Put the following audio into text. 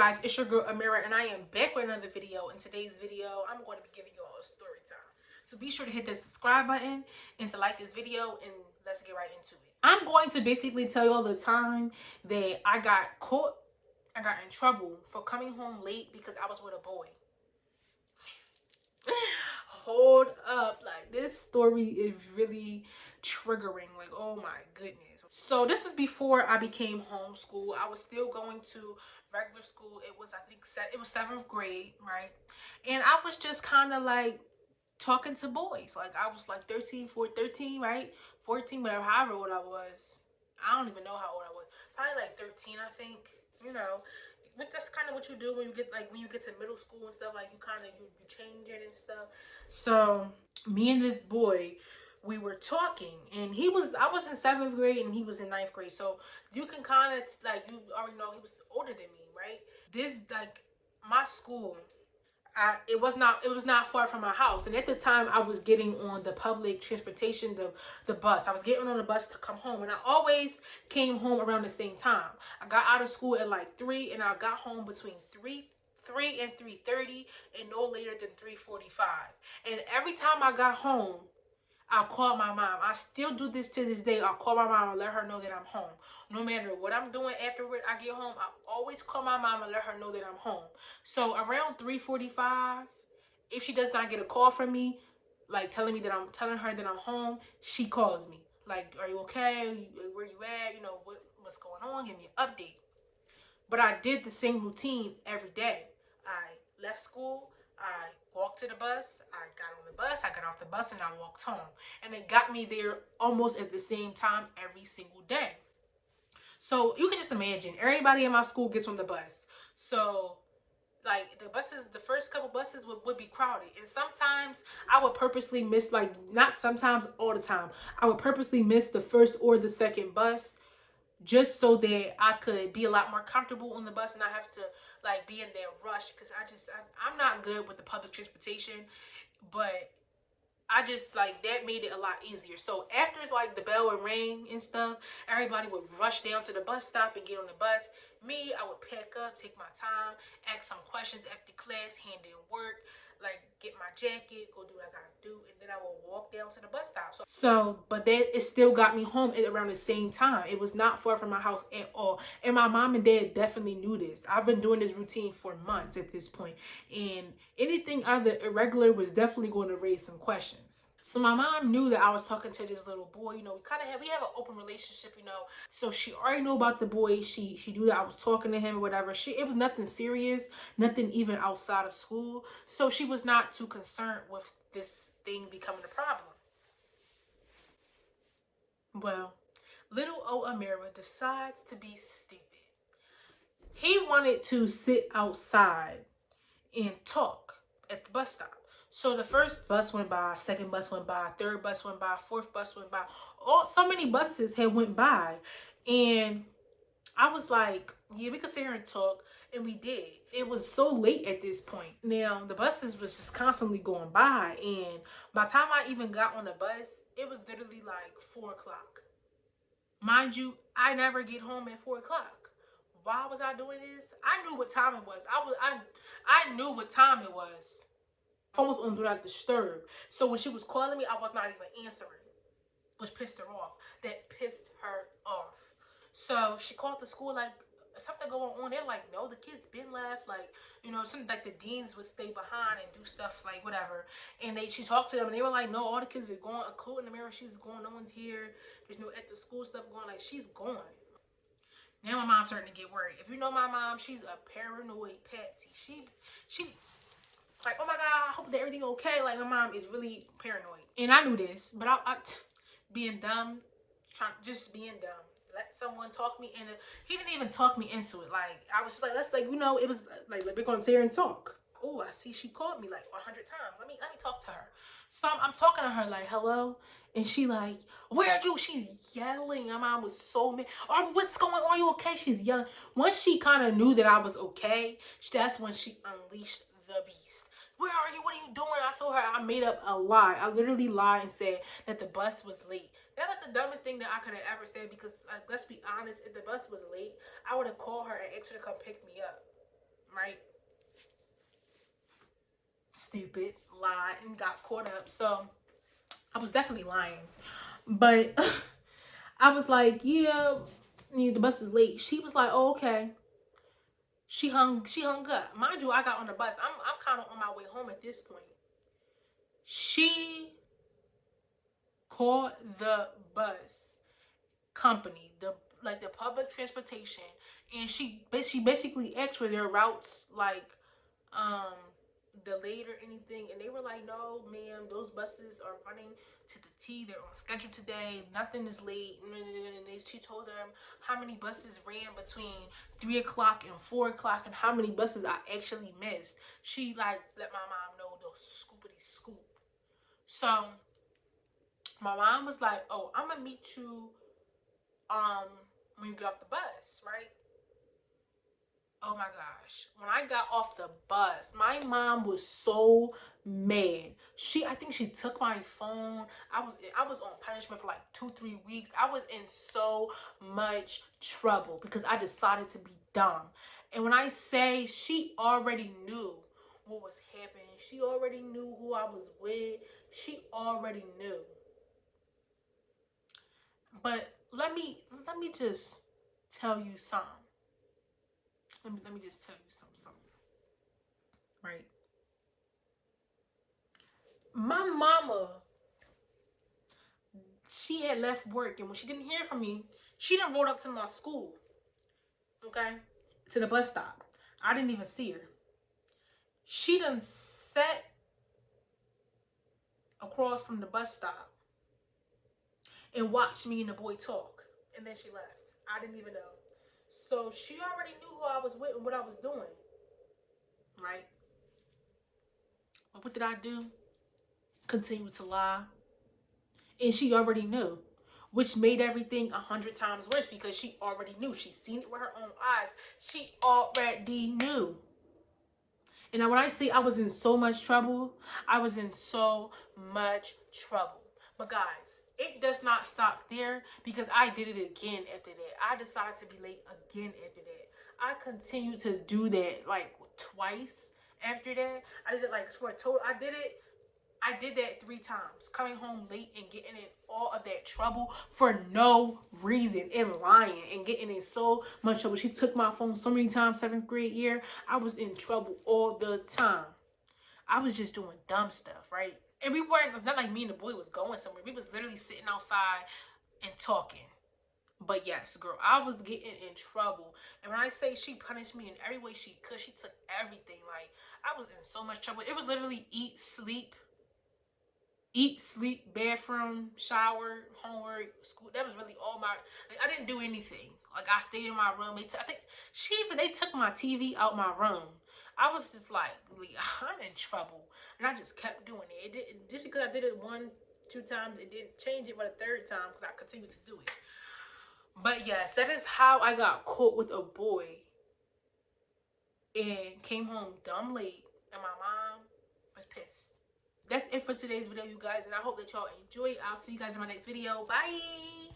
guys, it's your girl Amira, and I am back with another video. In today's video, I'm going to be giving you all a story time. So be sure to hit that subscribe button and to like this video, and let's get right into it. I'm going to basically tell you all the time that I got in trouble for coming home late because I was with a boy. Hold up, like this story is really triggering, like oh my goodness. So this is before I became homeschooled. I was still going to regular school. It was, I think, it was 7th grade, right? And I was just kind of like talking to boys. Like I was like 13, right? 14, whatever, however old I was. I don't even know how old I was. Probably like 13, I think. You know, but that's kind of what you do when you get to middle school and stuff. Like you kind of you change it and stuff. So me and this boy, we were talking, and I was in 7th grade and he was in 9th grade. So you can kind of like, you already know he was older than me, right? This, like, my school, it was not far from my house, and at the time I was getting on the public transportation, the bus. I was getting on the bus to come home, and I always came home around the same time. I got out of school at like 3, and I got home between 3 and 3:30, and no later than 3:45. And every time I got home, I'll call my mom. I still do this to this day. I'll call my mom and let her know that I'm home. No matter what I'm doing after I get home, I always call my mom and let her know that I'm home. So around 3:45, if she does not get a call from me, like telling her that I'm home, she calls me. Like, are you okay? Where you at? You know, what's going on? Give me an update. But I did the same routine every day. I left school, I walked to the bus, I got on the bus, I got off the bus, and I walked home. And it got me there almost at the same time every single day. So you can just imagine, everybody in my school gets on the bus. So like the first couple buses would be crowded. And sometimes I would purposely miss, like, not sometimes, all the time, I would purposely miss the first or the second bus, just so that I could be a lot more comfortable on the bus and not have to like be in that rush, because I'm not good with the public transportation. But I just, like, that made it a lot easier. So after like the bell would ring and stuff, everybody would rush down to the bus stop and get on the bus. Me, I would pack up, take my time, ask some questions after class, hand in work, like get my jacket, go do what I gotta do, and then I will walk down to the bus stop. But that, it still got me home at around the same time. It was not far from my house at all, and my mom and dad definitely knew this. I've been doing this routine for months at this point, and anything other irregular was definitely going to raise some questions. So my mom knew that I was talking to this little boy. You know, we have an open relationship, you know. So she already knew about the boy. She knew that I was talking to him or whatever. It was nothing serious, nothing even outside of school. So she was not too concerned with this thing becoming a problem. Well, little old Amira decides to be stupid. He wanted to sit outside and talk at the bus stop. So the first bus went by, second bus went by, third bus went by, fourth bus went by. So many buses had went by. And I was like, yeah, we could sit here and talk. And we did. It was so late at this point. Now, the buses was just constantly going by. And by the time I even got on the bus, it was literally like 4 o'clock. Mind you, I never get home at 4 o'clock. Why was I doing this? I knew what time it was. I knew what time it was. Phone was on Do Not Disturb. So when she was calling me, I was not even answering, which pissed her off. That pissed her off. So she called the school, like, something going on. They're like, no, the kids been left. Like, you know, something like the deans would stay behind and do stuff like whatever. And she talked to them, and they were like, no, all the kids are gone, including Amira. She's gone. No one's here. There's no after school stuff going. Like, she's gone. Now my mom's starting to get worried. If you know my mom, she's a paranoid patsy. She like, oh my God, I hope that everything okay. Like, my mom is really paranoid. And I knew this, but I being dumb, just being dumb. Let someone talk me into, he didn't even talk me into it. Like, I was just like, let's, like, you know, it was like, we're going to sit here and talk. Oh, I see she called me like 100 times. Let me talk to her. So I'm talking to her like, hello. And she like, where are you? She's yelling. My mom was so mad. Oh, what's going on? Are you okay? She's yelling. Once she kind of knew that I was okay, that's when she unleashed the beast. Where are you? What are you doing? I told her I made up a lie. I literally lied and said that the bus was late. That was the dumbest thing that I could have ever said, because let's be honest, if the bus was late, I would have called her and asked her to come pick me up. right? Stupid, lied, and got caught up. So I was definitely lying. But I was like, yeah, the bus is late. She was like, oh, okay. She hung up. Mind you, I got on the bus. I'm kind of on my way home at this point. She called the bus company, the public transportation, and she basically asked for their routes, like um delayed or anything, and they were like, no ma'am, those buses are running to the T, they're on schedule today, nothing is late. And she told them how many buses ran between 3 o'clock and 4 o'clock and how many buses I actually missed. She like let my mom know the scoopity scoop. So my mom was like, oh, I'm gonna meet you when you get off the bus, right? Oh my gosh. When I got off the bus, my mom was so mad. I think she took my phone. I was on punishment for like 2-3 weeks. I was in so much trouble because I decided to be dumb. And when I say, she already knew what was happening. She already knew who I was with. She already knew. But let me just tell you something. Let me just tell you something. Right? My mama, she had left work, and when she didn't hear from me, she done rode up to my school. Okay? To the bus stop. I didn't even see her. She done sat across from the bus stop and watched me and the boy talk. And then she left. I didn't even know. So she already knew who I was with and what I was doing. Right? But what did I do? Continue to lie. And she already knew, which made everything 100 times worse because she already knew. She seen it with her own eyes. She already knew. And now when I say I was in so much trouble, I was in so much trouble. But guys, it does not stop there because I did it again after that. I decided to be late again after that. I continued to do that like twice after that. I did it like for a total. I did that 3 times, coming home late and getting in all of that trouble for no reason, and lying and getting in so much trouble. She took my phone so many times, 7th grade year. I was in trouble all the time. I was just doing dumb stuff, right? And we weren't, it's not like me and the boy was going somewhere. We was literally sitting outside and talking. But yes, girl, I was getting in trouble. And when I say she punished me in every way she could, she took everything. Like, I was in so much trouble. It was literally eat, sleep, bathroom, shower, homework, school. That was really all my, like, I didn't do anything. Like, I stayed in my room. I think they took my TV out my room. I was just like, I'm in trouble. And I just kept doing it. It didn't, just because I did it 1-2 times, it didn't change it for the 3rd time because I continued to do it. But yes, that is how I got caught with a boy and came home dumb late, and my mom was pissed. That's it for today's video, you guys, and I hope that y'all enjoy. I'll see you guys in my next video. Bye.